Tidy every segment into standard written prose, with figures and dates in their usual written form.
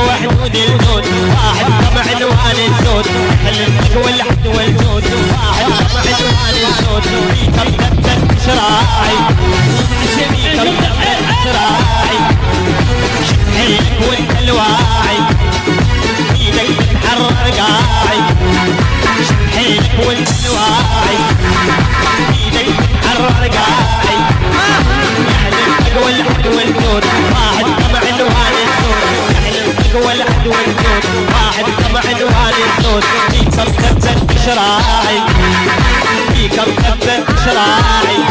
وحدود الجود واحد كم عنوان الزود حلمك والحد والجود واحد كم عنوان الزود فيكم دبت شراعي فيكم دبت شراعي شحيلك وانت الواعي ايدك تتحرر قاعي شحيلك وانت الواعي ايدك تتحرر قاعي يحلمك والحد والجود واحد كم عنوان الزود يحلمك والحد والجود واحد كم عنوان الزود فيكم دبت شراعي فيكم دبت شراعي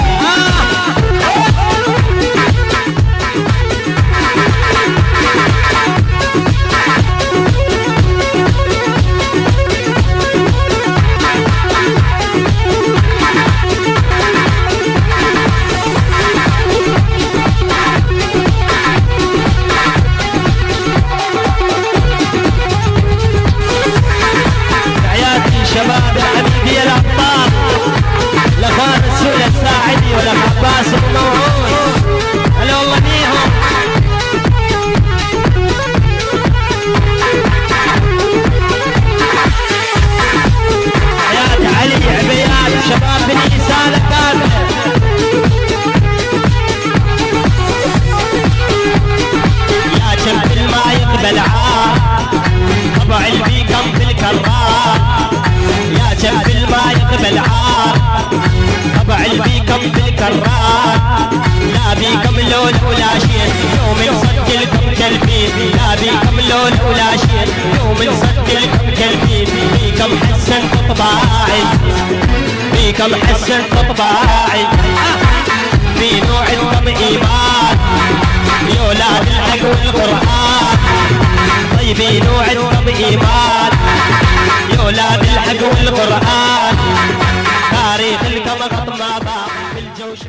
شباب يا حبيبي يا الابطال الاخوان السوري الساعدي والاخ عباس الموعود هلا والله بيهم حياة علي عبيات شباب بني سالة كاملة يا شب ما يقبل عار طبع البيكم في الكرار يا شب ما يقبل عار طبع البيكم في الكرار لا بيكم لون ولا شيء يوم نسجلكم كالبين لا بيكم لون ولا شيء يوم نسجلكم كالبين بيكم حسن طباعي بيكم حسن طباعي في نوعكم ايمان يا ولاد الحق والقرآن طيبين وعندكم ايمان يا ولاد الحق والقرآن تاريخ الكم خط ما ضاع بالجوش